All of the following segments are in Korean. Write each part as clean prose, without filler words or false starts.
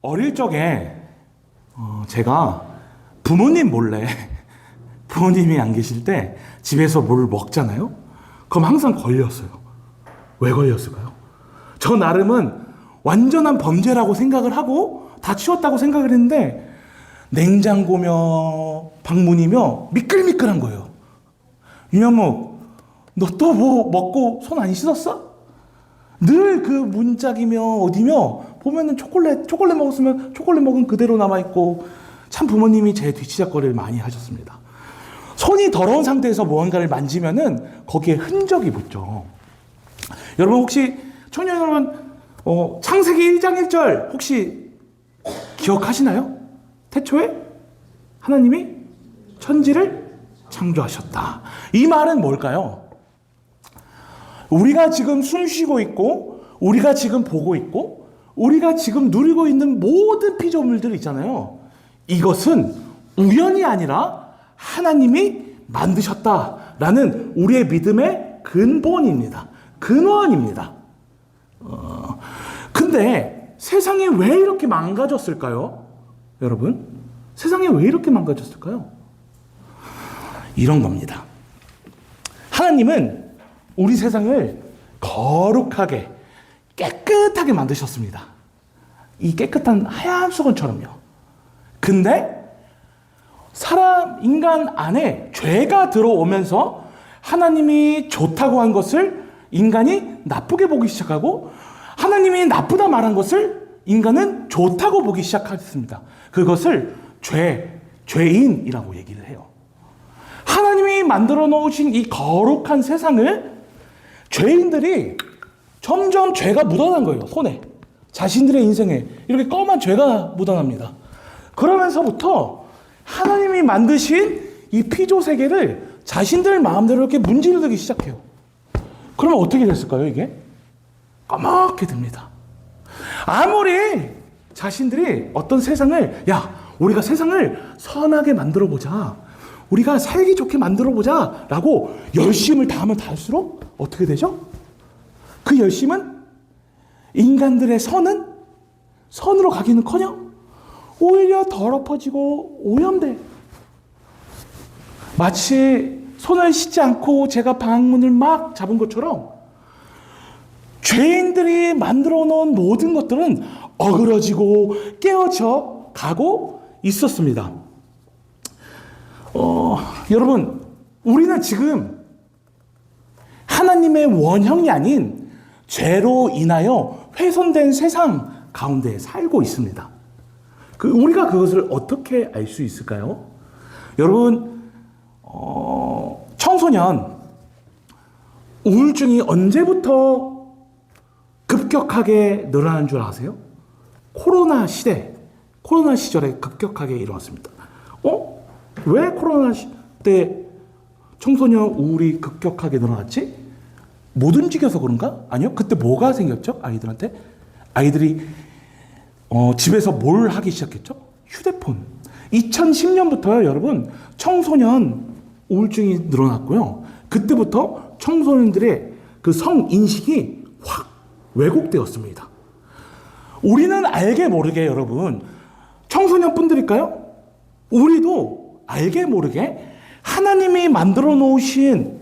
어릴 적에 제가 부모님 몰래 부모님이 안 계실 때 집에서 뭘 먹잖아요. 그럼 항상 걸렸어요. 왜 걸렸을까요? 저 나름은 완전한 범죄라고 생각을 하고 다 치웠다고 생각을 했는데 냉장고며 방문이며 미끌미끌한 거예요. 윤현목, 너 또 뭐 먹고 손 안 씻었어? 늘 그 문짝이며 어디며 보면은 초콜릿 먹었으면 초콜릿 먹은 그대로 남아있고, 참 부모님이 제 뒤치작거리를 많이 하셨습니다. 손이 더러운 상태에서 무언가를 만지면은 거기에 흔적이 붙죠. 여러분 혹시 청년 여러분 창세기 1장 1절 혹시 기억하시나요? 태초에 하나님이 천지를 창조하셨다. 이 말은 뭘까요? 우리가 지금 숨 쉬고 있고, 우리가 지금 보고 있고, 우리가 지금 누리고 있는 모든 피조물들 있잖아요. 이것은 우연이 아니라 하나님이 만드셨다라는 우리의 믿음의 근본입니다. 근원입니다. 근데 세상이 왜 이렇게 망가졌을까요? 여러분, 세상이 왜 이렇게 망가졌을까요? 이런 겁니다. 하나님은 우리 세상을 거룩하게 깨끗하게 만드셨습니다. 이 깨끗한 하얀 수건처럼요. 근데 인간 안에 죄가 들어오면서 하나님이 좋다고 한 것을 인간이 나쁘게 보기 시작하고, 하나님이 나쁘다 말한 것을 인간은 좋다고 보기 시작했습니다. 그것을 죄인이라고 얘기를 해요. 하나님이 만들어 놓으신 이 거룩한 세상을 죄인들이 점점 죄가 묻어난 거예요. 손에. 자신들의 인생에 이렇게 검은 죄가 묻어납니다. 그러면서부터 하나님이 만드신 이 피조 세계를 자신들 마음대로 이렇게 문지르기 시작해요. 그러면 어떻게 됐을까요, 이게? 까맣게 됩니다. 아무리 자신들이 어떤 세상을, 우리가 세상을 선하게 만들어 보자, 우리가 살기 좋게 만들어 보자 라고 열심을 다하면 다할수록 어떻게 되죠? 그 열심은 인간들의 선으로 가기는커녕 오히려 더럽어지고 오염돼. 마치 손을 씻지 않고 제가 방문을 막 잡은 것처럼 죄인들이 만들어 놓은 모든 것들은 어그러지고 깨어져 가고 있었습니다. 여러분, 우리는 지금 하나님의 원형이 아닌 죄로 인하여 훼손된 세상 가운데 살고 있습니다. 우리가 그것을 어떻게 알 수 있을까요? 여러분, 청소년 우울증이 언제부터 급격하게 늘어난 줄 아세요? 코로나 시절에 급격하게 일어났습니다. 왜 코로나 때 청소년 우울이 급격하게 늘어났지? 못 움직여서 그런가? 아니요. 그때 뭐가 생겼죠? 아이들한테? 아이들이 집에서 뭘 하기 시작했죠? 휴대폰. 2010년부터요, 여러분, 청소년 우울증이 늘어났고요. 그때부터 청소년들의 그 성인식이 확 왜곡되었습니다. 우리는 알게 모르게, 여러분, 청소년 뿐들일까요? 우리도 알게 모르게 하나님이 만들어 놓으신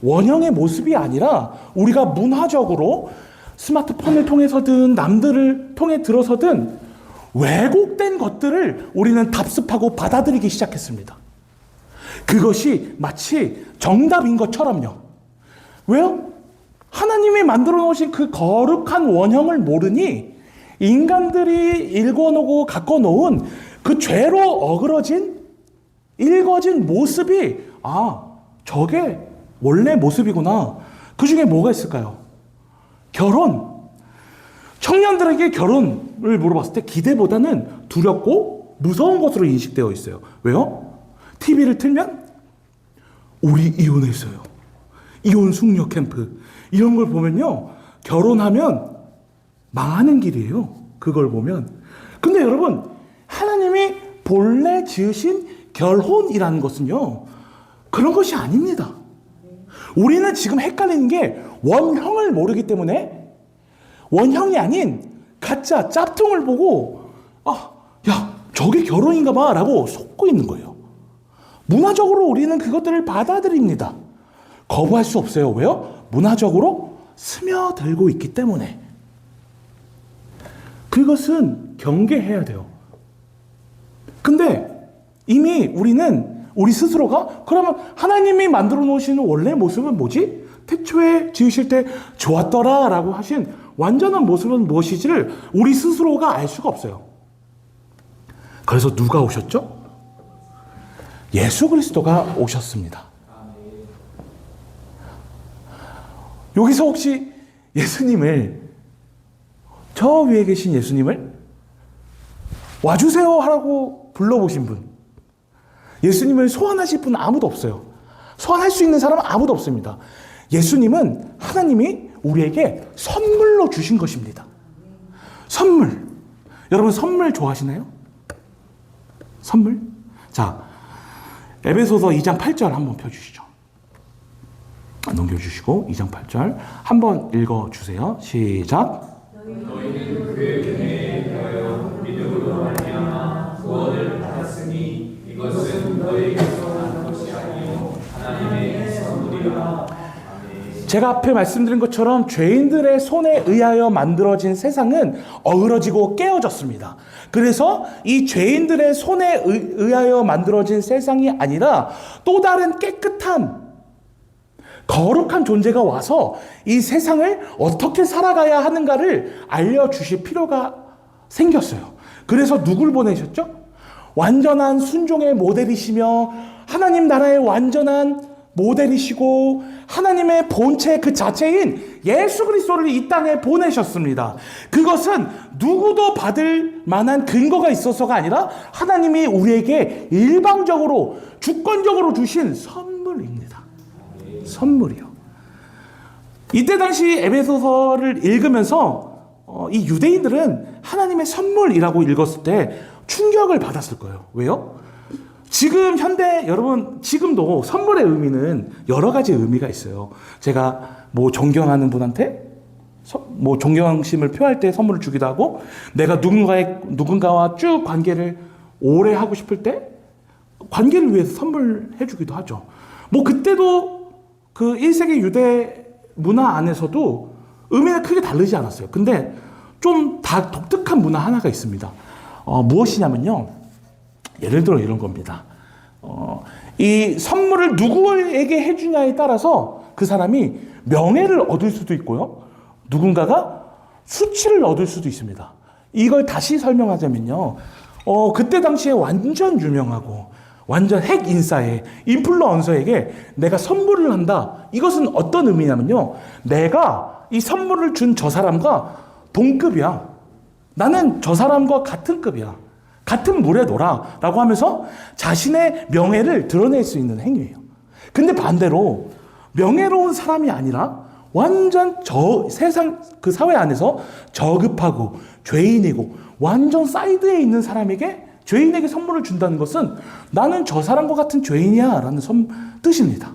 원형의 모습이 아니라 우리가 문화적으로 스마트폰을 통해서든 남들을 통해 들어서든 왜곡된 것들을 우리는 답습하고 받아들이기 시작했습니다. 그것이 마치 정답인 것처럼요. 왜요? 하나님이 만들어 놓으신 그 거룩한 원형을 모르니 인간들이 읽어놓고 갖고 놓은 그 죄로 읽어진 모습이, 저게 원래 모습이구나. 그 중에 뭐가 있을까요? 결혼. 청년들에게 결혼을 물어봤을 때 기대보다는 두렵고 무서운 것으로 인식되어 있어요. 왜요? TV를 틀면 우리 이혼했어요. 이혼 숙녀 캠프. 이런 걸 보면요, 결혼하면 망하는 길이에요. 그걸 보면. 근데 여러분, 하나님이 본래 지으신 결혼이라는 것은요, 그런 것이 아닙니다. 우리는 지금 헷갈리는 게 원형을 모르기 때문에 원형이 아닌 가짜 짭퉁을 보고 야, 저게 결혼인가 봐 라고 속고 있는 거예요. 문화적으로 우리는 그것들을 받아들입니다. 거부할 수 없어요. 왜요? 문화적으로 스며들고 있기 때문에. 그것은 경계해야 돼요. 근데 이미 우리는 우리 스스로가 그러면 하나님이 만들어 놓으시는 원래 모습은 뭐지? 태초에 지으실 때 좋았더라 라고 하신 완전한 모습은 무엇이지를 우리 스스로가 알 수가 없어요. 그래서 누가 오셨죠? 예수 그리스도가 오셨습니다. 여기서 혹시 예수님을, 저 위에 계신 예수님을 와주세요 하라고 불러보신 분, 예수님을 소환하실 분은 아무도 없어요. 소환할 수 있는 사람은 아무도 없습니다. 예수님은 하나님이 우리에게 선물로 주신 것입니다. 선물. 여러분 선물 좋아하시나요? 선물? 자, 에베소서 2장 8절 한번 펴주시죠. 넘겨주시고 2장 8절 한번 읽어주세요. 시작. 너희는 그의 은혜에 대하여 믿음으로 말미암아 구원을 받았으니 이것은 너희에게서 난 것이 아니요 하나님의 선물이라. 제가 앞에 말씀드린 것처럼 죄인들의 손에 의하여 만들어진 세상은 어그러지고 깨어졌습니다. 그래서 이 죄인들의 손에 의하여 만들어진 세상이 아니라 또 다른 깨끗한 거룩한 존재가 와서 이 세상을 어떻게 살아가야 하는가를 알려주실 필요가 생겼어요. 그래서 누굴 보내셨죠? 완전한 순종의 모델이시며 하나님 나라의 완전한 모델이시고 하나님의 본체 그 자체인 예수 그리스도를 이 땅에 보내셨습니다. 그것은 누구도 받을 만한 근거가 있어서가 아니라 하나님이 우리에게 일방적으로 주권적으로 주신 선물입니다. 선물이요. 이때 당시 에베소서를 읽으면서 이 유대인들은 하나님의 선물이라고 읽었을 때 충격을 받았을 거예요. 왜요? 지금 현대 여러분 지금도 선물의 의미는 여러 가지 의미가 있어요. 제가 뭐 존경하는 분한테 뭐 존경심을 표할 때 선물을 주기도 하고, 내가 누군가와 쭉 관계를 오래 하고 싶을 때 관계를 위해서 선물해 주기도 하죠. 뭐 그때도 그 1세기 유대 문화 안에서도 의미는 크게 다르지 않았어요. 근데 좀 다 독특한 문화 하나가 있습니다. 무엇이냐면요. 예를 들어 이런 겁니다. 이 선물을 누구에게 해주냐에 따라서 그 사람이 명예를 얻을 수도 있고요. 누군가가 수치를 얻을 수도 있습니다. 이걸 다시 설명하자면요. 그때 당시에 완전 유명하고 완전 핵 인싸의 인플루언서에게 내가 선물을 한다. 이것은 어떤 의미냐면요. 내가 이 선물을 준 저 사람과 동급이야. 나는 저 사람과 같은 급이야. 같은 물에 놀아 라고 하면서 자신의 명예를 드러낼 수 있는 행위예요. 근데 반대로 명예로운 사람이 아니라 완전 세상 그 사회 안에서 저급하고 죄인이고 완전 사이드에 있는 사람에게 죄인에게 선물을 준다는 것은 나는 저 사람과 같은 죄인이야 라는 뜻입니다.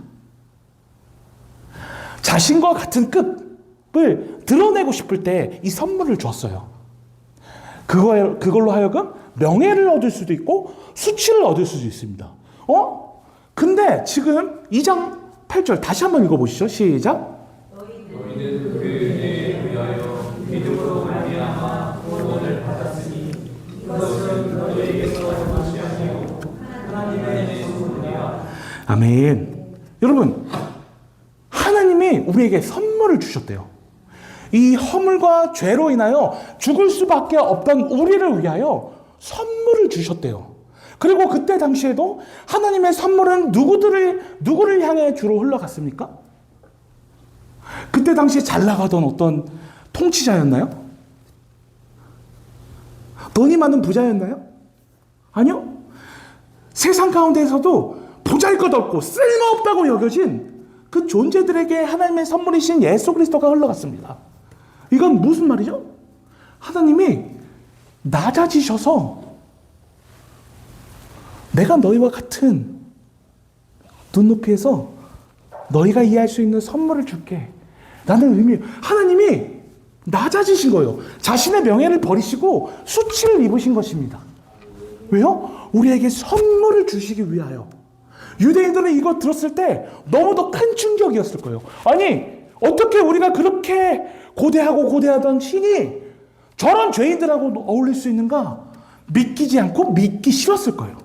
자신과 같은 급을 드러내고 싶을 때 이 선물을 줬어요. 그걸로 하여금 명예를 얻을 수도 있고 수치를 얻을 수도 있습니다. 근데 지금 2장 8절 다시 한번 읽어보시죠. 시작. 너희는 그 은혜에 의하여 믿음으로 말미암아 구원을 받았으니 이것은 너희에게서 난 것이 아니요 하나님의 선물이라. 아멘. 여러분, 하나님이 우리에게 선물을 주셨대요. 이 허물과 죄로 인하여 죽을 수밖에 없던 우리를 위하여 선물을 주셨대요. 그리고 그때 당시에도 하나님의 선물은 누구를 향해 주로 흘러갔습니까? 그때 당시에 잘 나가던 어떤 통치자였나요? 돈이 많은 부자였나요? 아니요. 세상 가운데에서도 보잘것없고 쓸모없다고 여겨진 그 존재들에게 하나님의 선물이신 예수 그리스도가 흘러갔습니다. 이건 무슨 말이죠? 하나님이 낮아지셔서 내가 너희와 같은 눈높이에서 너희가 이해할 수 있는 선물을 줄게 라는 의미. 하나님이 낮아지신 거예요. 자신의 명예를 버리시고 수치를 입으신 것입니다. 왜요? 우리에게 선물을 주시기 위하여. 유대인들은 이거 들었을 때 너무도 큰 충격이었을 거예요. 아니, 어떻게 우리가 그렇게 고대하고 고대하던 신이 저런 죄인들하고 어울릴 수 있는가? 믿기지 않고 믿기 싫었을 거예요.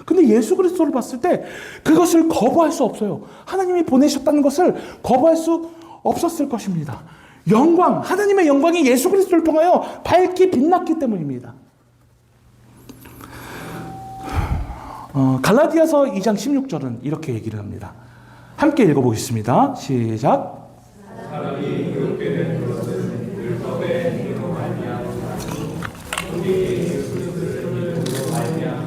근데 예수 그리스도를 봤을 때 그것을 거부할 수 없어요. 하나님이 보내셨다는 것을 거부할 수 없었을 것입니다. 영광, 하나님의 영광이 예수 그리스도를 통하여 밝게 빛났기 때문입니다. 갈라디아서 2장 16절은 이렇게 얘기를 합니다. 함께 읽어보겠습니다. 시작. 사람이 의롭게 된 것은 율법의 행위로 말미암아 우리 예수 그리스도를 말미암아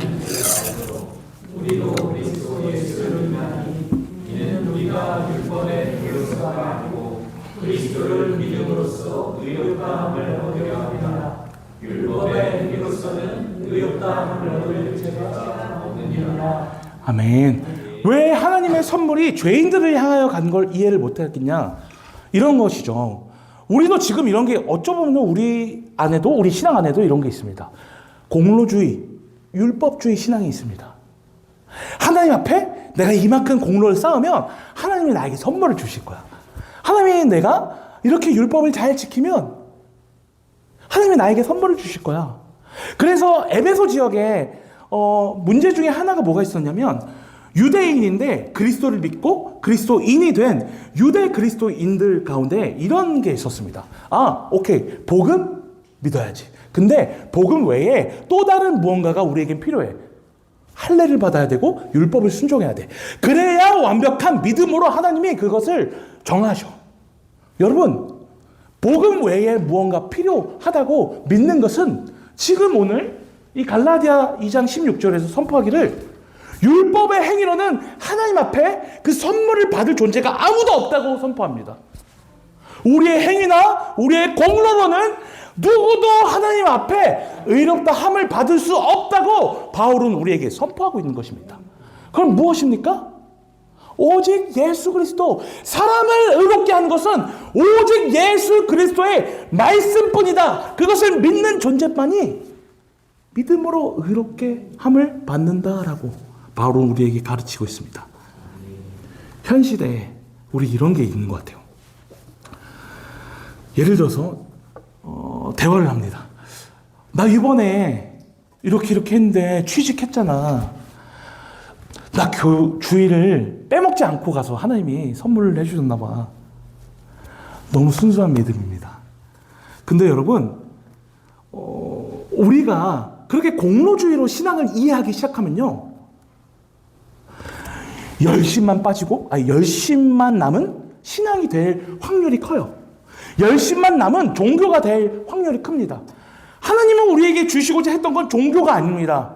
우리도 그리스도 예수를 믿나니 이는 우리가 율법의 행위로서가 아니고 그리스도를 믿음으로써 의롭다함을 얻으려 합니다. 율법의 행위로서는 의롭다함을 얻을 죄가 없느니라. 아멘. 왜 하나님의 선물이 죄인들을 향하여 간 걸 이해를 못했겠냐? 이런 것이죠. 우리도 지금 이런 게 어쩌면 우리 안에도, 우리 신앙 안에도 이런 게 있습니다. 공로주의, 율법주의 신앙이 있습니다. 하나님 앞에 내가 이만큼 공로를 쌓으면 하나님이 나에게 선물을 주실 거야. 하나님이 내가 이렇게 율법을 잘 지키면 하나님이 나에게 선물을 주실 거야. 그래서 에베소 지역에 문제 중에 하나가 뭐가 있었냐면 유대인인데 그리스도를 믿고 그리스도인이 된 유대 그리스도인들 가운데 이런 게 있었습니다. 오케이. 복음 믿어야지. 근데 복음 외에 또 다른 무언가가 우리에겐 필요해. 할례를 받아야 되고 율법을 순종해야 돼. 그래야 완벽한 믿음으로 하나님이 그것을 정하셔. 여러분, 복음 외에 무언가 필요하다고 믿는 것은 지금 오늘 이 갈라디아 2장 16절에서 선포하기를 율법의 행위로는 하나님 앞에 그 선물을 받을 존재가 아무도 없다고 선포합니다. 우리의 행위나 우리의 공로로는 누구도 하나님 앞에 의롭다 함을 받을 수 없다고 바울은 우리에게 선포하고 있는 것입니다. 그럼 무엇입니까? 오직 예수 그리스도, 사람을 의롭게 하는 것은 오직 예수 그리스도의 말씀뿐이다. 그것을 믿는 존재만이 믿음으로 의롭게 함을 받는다라고 바울은 우리에게 가르치고 있습니다. 현 시대에 우리 이런 게 있는 것 같아요. 예를 들어서 대화를 합니다. 나 이번에 이렇게 했는데 취직했잖아. 나 주일을 빼먹지 않고 가서 하나님이 선물을 해주셨나 봐. 너무 순수한 믿음입니다. 근데 여러분, 우리가 그렇게 공로주의로 신앙을 이해하기 시작하면요, 열심만 빠지고, 열심만 남은 신앙이 될 확률이 커요. 열심만 남은 종교가 될 확률이 큽니다. 하나님은 우리에게 주시고자 했던 건 종교가 아닙니다.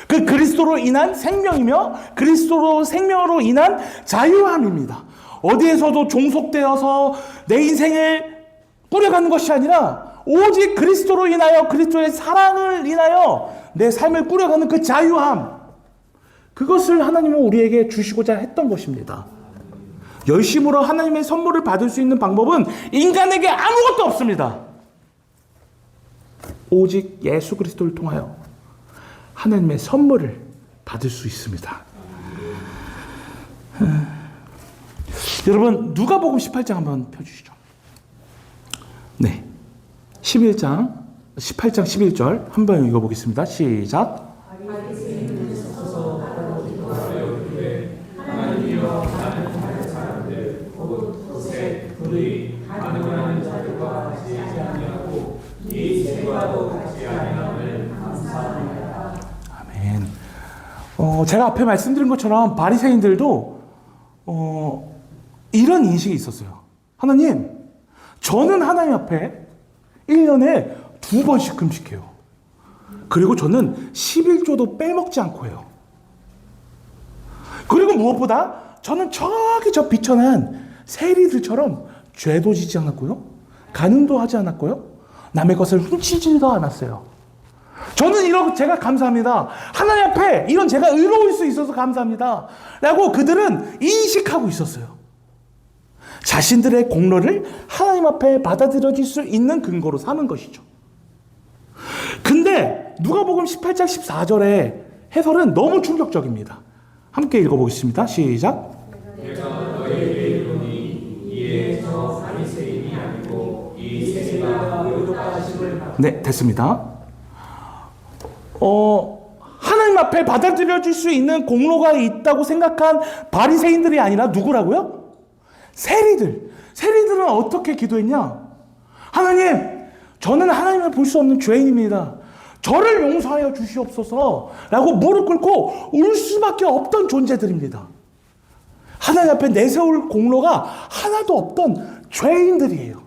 그 그리스도로 인한 생명이며 그리스도로 생명으로 인한 자유함입니다. 어디에서도 종속되어서 내 인생을 꾸려가는 것이 아니라 오직 그리스도로 인하여 그리스도의 사랑을 인하여 내 삶을 꾸려가는 그 자유함, 그것을 하나님은 우리에게 주시고자 했던 것입니다. 열심으로 하나님의 선물을 받을 수 있는 방법은 인간에게 아무것도 없습니다. 오직 예수 그리스도를 통하여 하나님의 선물을 받을 수 있습니다. 여러분, 누가복음 18장 한번 펴주시죠. 네, 18장 11절 한번 읽어보겠습니다. 시작. 아멘. 제가 앞에 말씀드린 것처럼 바리새인들도 이런 인식이 있었어요. 하나님, 저는 하나님 앞에 1년에 2번씩 금식해요. 그리고 저는 11조도 빼먹지 않고 해요. 그리고 무엇보다 저는 저기 저 비천한 세리들처럼 죄도 지지 않았고요, 간음도 하지 않았고요, 남의 것을 훔치지도 않았어요. 저는 이런 제가 감사합니다. 하나님 앞에 이런 제가 의로울 수 있어서 감사합니다 라고 그들은 인식하고 있었어요. 자신들의 공로를 하나님 앞에 받아들여질 수 있는 근거로 삼은 것이죠. 근데 누가복음 18장 14절의 해설은 너무 충격적입니다. 함께 읽어보겠습니다. 시작. 내가 너에게 이르노니 이에 저 바리새인이 아니고 이 세리가 의롭다 하심을 받 네, 됐습니다. 하나님 앞에 받아들여질 수 있는 공로가 있다고 생각한 바리새인들이 아니라 누구라고요? 세리들. 세리들은 어떻게 기도했냐? 하나님, 저는 하나님을 볼 수 없는 죄인입니다. 저를 용서하여 주시옵소서 라고 무릎 꿇고 울 수밖에 없던 존재들입니다. 하나님 앞에 내세울 공로가 하나도 없던 죄인들이에요.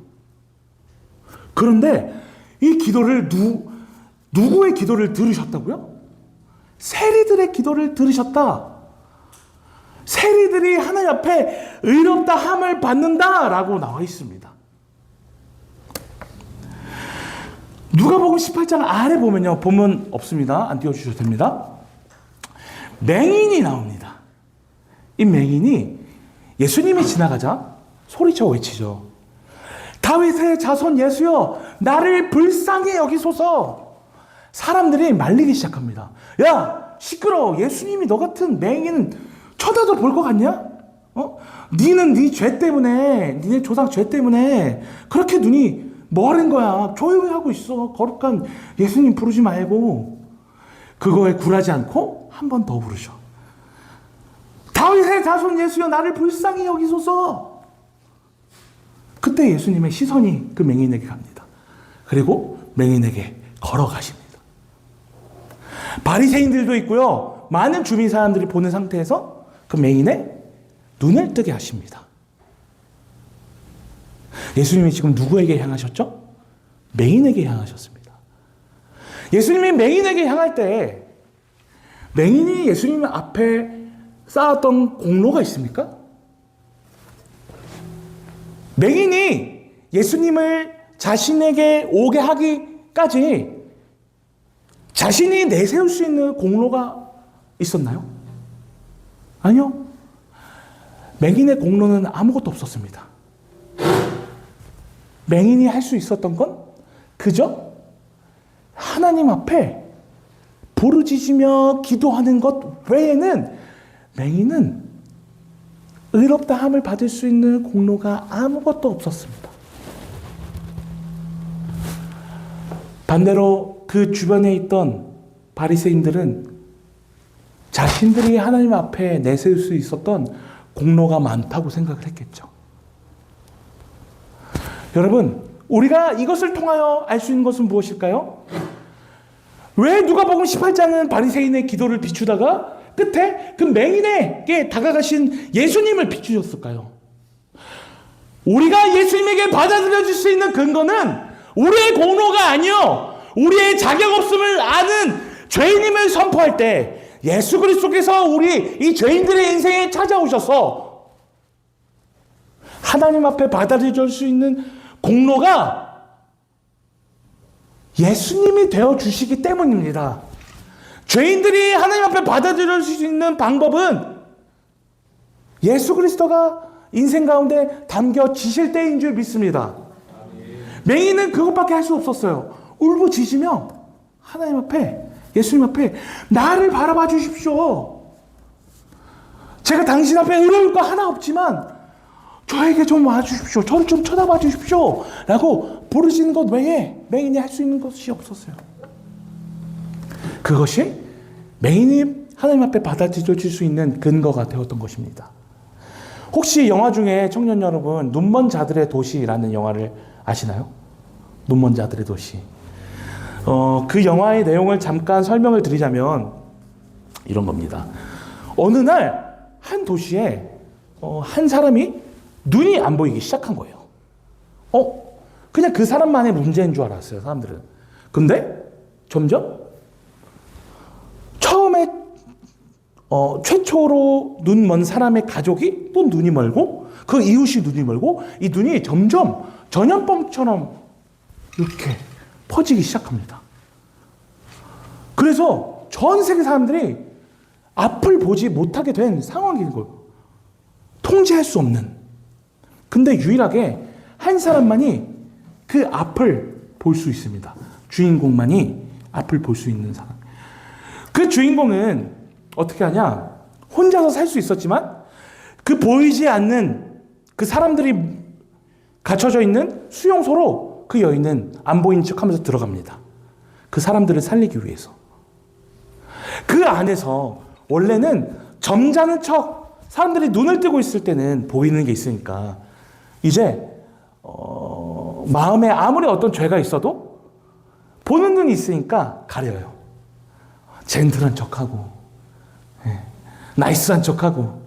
그런데 이 기도를 누구의 기도를 들으셨다고요? 세리들의 기도를 들으셨다. 세리들이 하나님 앞에 의롭다 함을 받는다라고 나와 있습니다. 누가복음 18장 아래 보면요. 본문 없습니다. 안 띄워주셔도 됩니다. 맹인이 나옵니다. 이 맹인이 예수님이 지나가자 소리쳐 외치죠. 다윗의 자손 예수여, 나를 불쌍히 여기소서. 사람들이 말리기 시작합니다. 야, 시끄러워. 예수님이 너 같은 맹인 쳐다도 볼 것 같냐? 니는 네 죄 때문에, 니네 조상 죄 때문에 그렇게 눈이 뭐하는 거야. 조용히 하고 있어. 거룩한 예수님 부르지 말고. 그거에 굴하지 않고 한 번 더 부르셔. 다윗의 자손 예수여, 나를 불쌍히 여기소서. 그때 예수님의 시선이 그 맹인에게 갑니다. 그리고 맹인에게 걸어가십니다. 바리새인들도 있고요. 많은 주민 사람들이 보는 상태에서 그 맹인의 눈을 뜨게 하십니다. 예수님이 지금 누구에게 향하셨죠? 맹인에게 향하셨습니다. 예수님이 맹인에게 향할 때 맹인이 예수님 앞에 쌓았던 공로가 있습니까? 맹인이 예수님을 자신에게 오게 하기까지 자신이 내세울 수 있는 공로가 있었나요? 아니요. 맹인의 공로는 아무것도 없었습니다. 맹인이 할 수 있었던 건 그저 하나님 앞에 부르짖으며 기도하는 것 외에는 맹인은 의롭다 함을 받을 수 있는 공로가 아무것도 없었습니다. 반대로 그 주변에 있던 바리새인들은 자신들이 하나님 앞에 내세울 수 있었던 공로가 많다고 생각을 했겠죠. 여러분, 우리가 이것을 통하여 알 수 있는 것은 무엇일까요? 왜 누가복음 18장은 바리새인의 기도를 비추다가 끝에 그 맹인에게 다가가신 예수님을 비추셨을까요? 우리가 예수님에게 받아들여질 수 있는 근거는 우리의 공로가 아니요, 우리의 자격 없음을 아는 죄인임을 선포할 때 예수 그리스도께서 우리 이 죄인들의 인생에 찾아오셔서 하나님 앞에 받아들여질 수 있는 공로가 예수님이 되어주시기 때문입니다. 죄인들이 하나님 앞에 받아들여질 수 있는 방법은 예수 그리스도가 인생 가운데 담겨지실 때인 줄 믿습니다. 맹인은 그것밖에 할 수 없었어요. 울부짖으며 하나님 앞에, 예수님 앞에 나를 바라봐 주십시오. 제가 당신 앞에 의로울 거 하나 없지만 저에게 좀 와주십시오. 저를 좀 쳐다봐 주십시오. 라고 부르시는 것 외에 맹인이 할 수 있는 것이 없었어요. 그것이 맹인이 하나님 앞에 받아들여질 수 있는 근거가 되었던 것입니다. 혹시 영화 중에 청년 여러분, 눈먼 자들의 도시라는 영화를 아시나요? 눈먼 자들의 도시. 그 영화의 내용을 잠깐 설명을 드리자면 이런 겁니다. 어느 날 한 도시에 한 사람이 눈이 안 보이기 시작한 거예요. 그냥 그 사람만의 문제인 줄 알았어요, 사람들은. 근데 점점 처음에 최초로 눈 먼 사람의 가족이 또 눈이 멀고 그 이웃이 눈이 멀고 이 눈이 점점 전염병처럼 이렇게 퍼지기 시작합니다. 그래서 전 세계 사람들이 앞을 보지 못하게 된 상황인 거예요. 통제할 수 없는. 근데 유일하게 한 사람만이 그 앞을 볼 수 있습니다. 주인공만이 앞을 볼 수 있는 사람. 그 주인공은 어떻게 하냐? 혼자서 살 수 있었지만 그 보이지 않는 그 사람들이 갇혀져 있는 수용소로 그 여인은 안 보이는 척하면서 들어갑니다. 그 사람들을 살리기 위해서. 그 안에서 원래는 점잖은 척 사람들이 눈을 뜨고 있을 때는 보이는 게 있으니까 이제 마음에 아무리 어떤 죄가 있어도 보는 눈이 있으니까 가려요. 젠틀한 척하고 나이스한 척하고.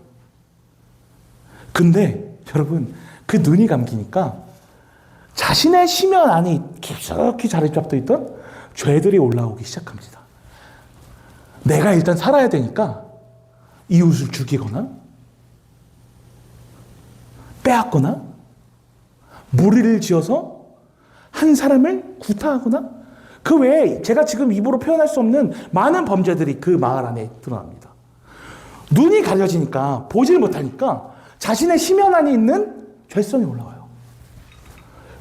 근데 여러분 그 눈이 감기니까 자신의 심연 안에 깊숙이 자리 잡혀 있던 죄들이 올라오기 시작합니다. 내가 일단 살아야 되니까 이웃을 죽이거나 빼앗거나 무리를 지어서 한 사람을 구타하거나 그 외에 제가 지금 입으로 표현할 수 없는 많은 범죄들이 그 마을 안에 드러납니다. 눈이 가려지니까 보질 못하니까 자신의 심연 안에 있는 죄성이 올라와요.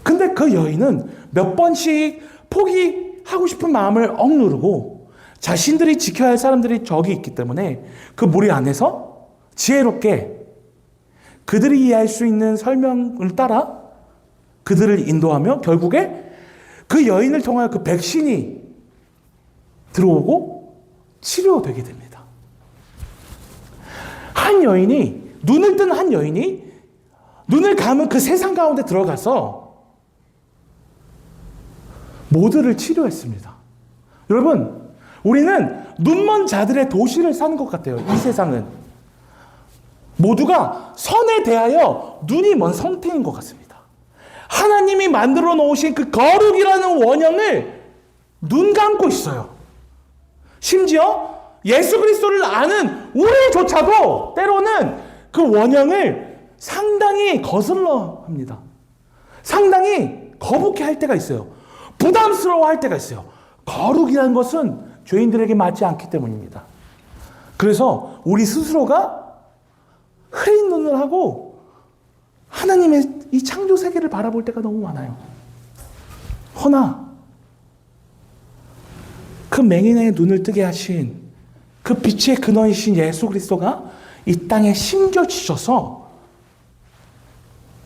근데 그 여인은 몇 번씩 포기하고 싶은 마음을 억누르고 자신들이 지켜야 할 사람들이 저기 있기 때문에 그 무리 안에서 지혜롭게 그들이 이해할 수 있는 설명을 따라 그들을 인도하며 결국에 그 여인을 통하여 그 백신이 들어오고 치료되게 됩니다. 한 여인이, 눈을 뜬 한 여인이 눈을 감은 그 세상 가운데 들어가서 모두를 치료했습니다. 여러분, 우리는 눈먼 자들의 도시를 사는 것 같아요. 이 세상은. 모두가 선에 대하여 눈이 먼 상태인 것 같습니다. 하나님이 만들어 놓으신 그 거룩이라는 원형을 눈 감고 있어요. 심지어 예수 그리스도를 아는 우리조차도 때로는 그 원형을 상당히 거슬러 합니다. 상당히 거북해 할 때가 있어요. 부담스러워 할 때가 있어요. 거룩이라는 것은 죄인들에게 맞지 않기 때문입니다. 그래서 우리 스스로가 흐린 눈을 하고 하나님의 이 창조 세계를 바라볼 때가 너무 많아요. 허나 그 맹인의 눈을 뜨게 하신 그 빛의 근원이신 예수 그리스도가 이 땅에 심겨지셔서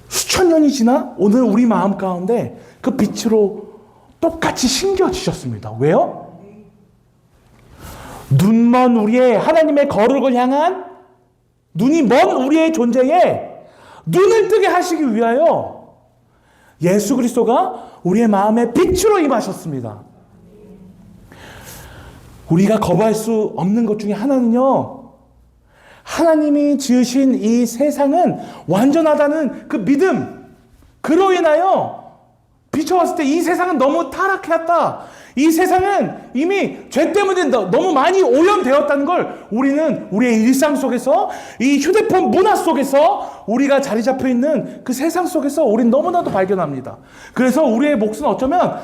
수천 년이 지나 오늘 우리 마음 가운데 그 빛으로 똑같이 심겨지셨습니다. 왜요? 눈먼 우리의 하나님의 거룩을 향한 눈이 먼 우리의 존재에 눈을 뜨게 하시기 위하여 예수 그리스도가 우리의 마음에 빛으로 임하셨습니다. 우리가 거부할 수 없는 것 중에 하나는요, 하나님이 지으신 이 세상은 완전하다는 그 믿음, 그로 인하여 비춰봤을 때 이 세상은 너무 타락해왔다. 이 세상은 이미 죄 때문에 너무 많이 오염되었다는 걸 우리는 우리의 일상 속에서, 이 휴대폰 문화 속에서, 우리가 자리 잡혀 있는 그 세상 속에서 우리는 너무나도 발견합니다. 그래서 우리의 몫은 어쩌면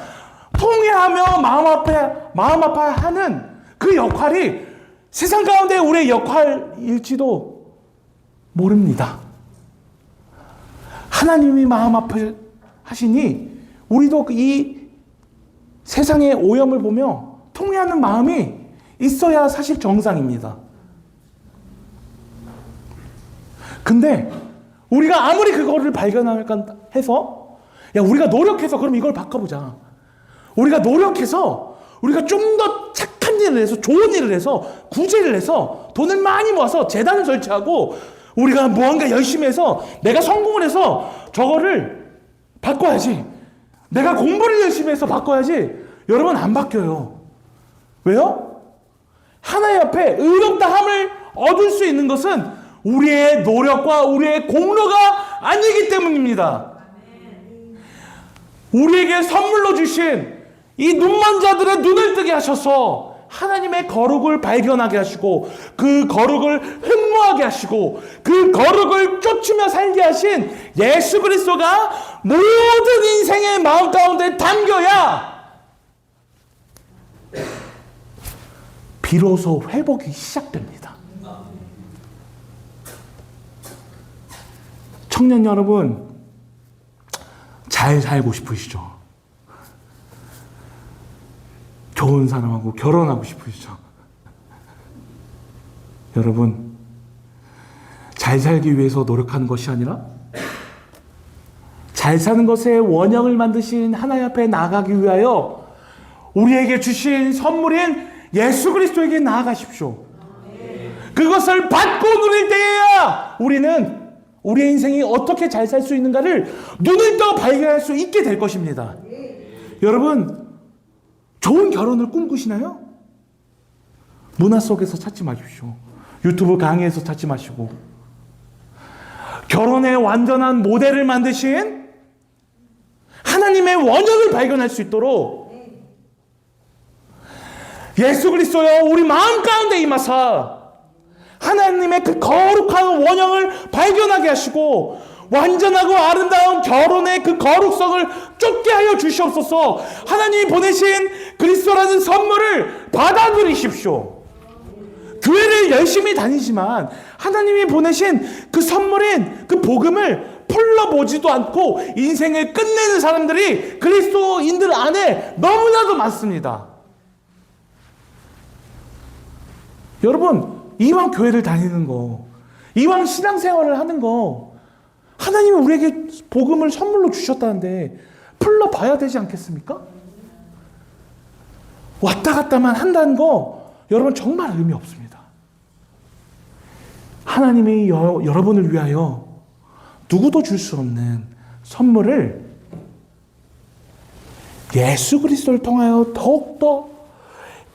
통회하며 마음 아파하는 그 역할이 세상 가운데 우리의 역할일지도 모릅니다. 하나님이 마음 아파하시니 우리도 이 세상의 오염을 보며 통회하는 마음이 있어야 사실 정상입니다. 근데 우리가 아무리 그거를 발견할까 해서, 야, 우리가 노력해서 그럼 이걸 바꿔보자. 우리가 노력해서 우리가 좀 더 착한 일을 해서, 좋은 일을 해서, 구제를 해서, 돈을 많이 모아서 재단을 설치하고 우리가 무언가 열심히 해서 내가 성공을 해서 저거를 바꿔야지. 내가 공부를 열심히 해서 바꿔야지. 여러분, 안 바뀌어요. 왜요? 하나님 앞에 의롭다함을 얻을 수 있는 것은 우리의 노력과 우리의 공로가 아니기 때문입니다. 우리에게 선물로 주신 이 눈먼 자들의 눈을 뜨게 하셔서 하나님의 거룩을 발견하게 하시고 그 거룩을 흠모하게 하시고 그 거룩을 쫓으며 살게 하신 예수 그리스도가 모든 인생의 마음 가운데 담겨야 비로소 회복이 시작됩니다. 청년 여러분, 잘 살고 싶으시죠? 좋은 사람하고 결혼하고 싶으시죠? 여러분, 잘 살기 위해서 노력하는 것이 아니라 잘 사는 것의 원형을 만드신 하나님 앞에 나아가기 위하여 우리에게 주신 선물인 예수 그리스도에게 나아가십시오. 그것을 받고 누릴 때에야 우리는 우리의 인생이 어떻게 잘 살 수 있는가를 눈을 떠 발견할 수 있게 될 것입니다. 여러분, 좋은 결혼을 꿈꾸시나요? 문화 속에서 찾지 마십시오. 유튜브 강의에서 찾지 마시고, 결혼의 완전한 모델을 만드신 하나님의 원형을 발견할 수 있도록 예수 그리스도여 우리 마음 가운데 임하사 하나님의 그 거룩한 원형을 발견하게 하시고 완전하고 아름다운 결혼의 그 거룩성을 쫓게 하여 주시옵소서. 하나님이 보내신 그리스도라는 선물을 받아들이십시오. 교회를 열심히 다니지만 하나님이 보내신 그 선물인 그 복음을 풀러보지도 않고 인생을 끝내는 사람들이 그리스도인들 안에 너무나도 많습니다. 여러분, 이왕 교회를 다니는 거, 이왕 신앙생활을 하는 거, 하나님이 우리에게 복음을 선물로 주셨다는데 풀러봐야 되지 않겠습니까? 왔다 갔다만 한다는 거 여러분 정말 의미 없습니다. 하나님이 여러분을 위하여 누구도 줄 수 없는 선물을 예수 그리스도를 통하여 더욱더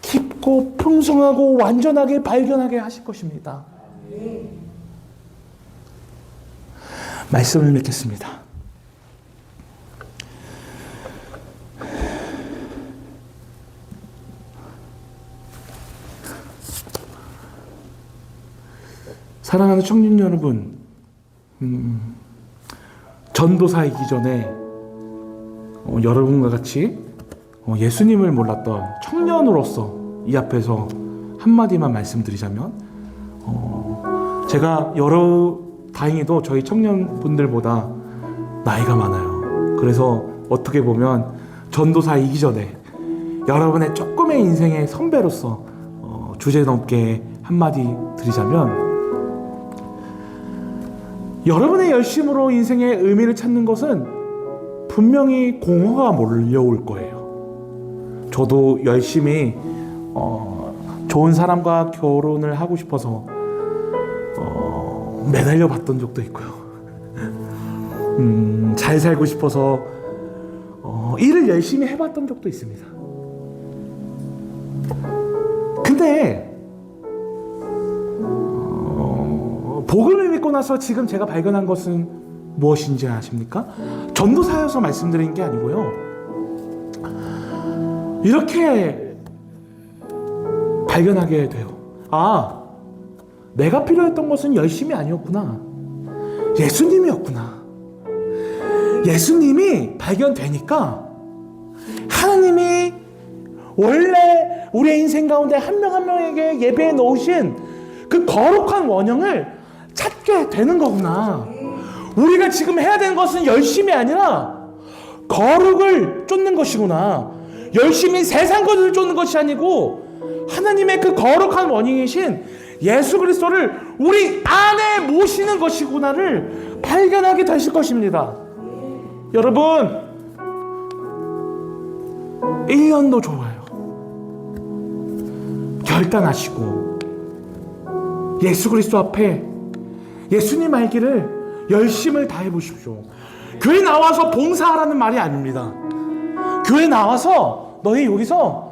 깊고 풍성하고 완전하게 발견하게 하실 것입니다. 말씀을 맺겠습니다. 사랑하는 청년 여러분, 전도사이기 전에 여러분과 같이 예수님을 몰랐던 청년으로서 이 앞에서 한마디만 말씀드리자면, 제가 다행히도 저희 청년분들보다 나이가 많아요. 그래서 어떻게 보면 전도사이기 전에 여러분의 조금의 인생의 선배로서 주제넘게 한마디 드리자면, 여러분의 열심으로 인생의 의미를 찾는 것은 분명히 공허가 몰려올 거예요. 저도 열심히 좋은 사람과 결혼을 하고 싶어서 매달려 봤던 적도 있고요. 잘 살고 싶어서 일을 열심히 해봤던 적도 있습니다. 근데 복음을 믿고 나서 지금 제가 발견한 것은 무엇인지 아십니까? 전도사여서 말씀드린 게 아니고요. 이렇게 발견하게 돼요. 아, 내가 필요했던 것은 열심이 아니었구나. 예수님이었구나. 예수님이 발견되니까 하나님이 원래 우리의 인생 가운데 한 명 한 명에게 예배해 놓으신 그 거룩한 원형을 찾게 되는 거구나. 우리가 지금 해야 되는 것은 열심이 아니라 거룩을 쫓는 것이구나. 열심히 세상 것을 쫓는 것이 아니고 하나님의 그 거룩한 원인이신 예수 그리스도를 우리 안에 모시는 것이구나를 발견하게 되실 것입니다. 여러분, 1년도 좋아요. 결단하시고 예수 그리스도 앞에 예수님 알기를 열심을 다해 보십시오. 교회 나와서 봉사하라는 말이 아닙니다. 교회 나와서 너희 여기서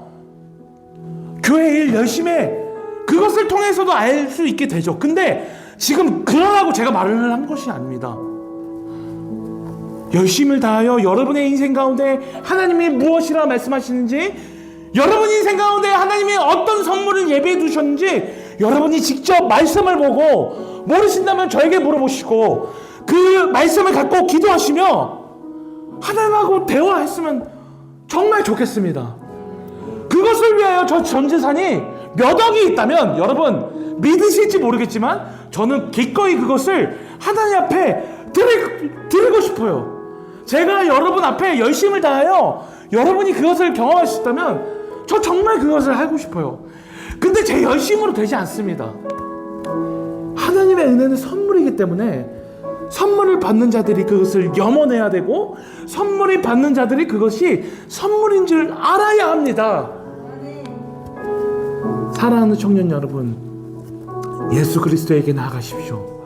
교회 일 열심히 해. 그것을 통해서도 알 수 있게 되죠. 근데 지금 그러라고 제가 말을 한 것이 아닙니다. 열심을 다하여 여러분의 인생 가운데 하나님이 무엇이라 말씀하시는지, 여러분 인생 가운데 하나님이 어떤 선물을 예배해 두셨는지 여러분이 직접 말씀을 보고 모르신다면 저에게 물어보시고 그 말씀을 갖고 기도하시며 하나님하고 대화했으면 정말 좋겠습니다. 그것을 위하여 저 전재산이 몇 억이 있다면 여러분 믿으실지 모르겠지만 저는 기꺼이 그것을 하나님 앞에 드리고 싶어요. 제가 여러분 앞에 열심을 다하여 여러분이 그것을 경험할 수 있다면 저 정말 그것을 하고 싶어요. 근데 제 열심으로 되지 않습니다. 하나님의 은혜는 선물이기 때문에 선물을 받는 자들이 그것을 염원해야 되고 선물이 받는 자들이 그것이 선물인 줄 알아야 합니다. 사랑하는 청년 여러분, 예수 그리스도에게 나아가십시오.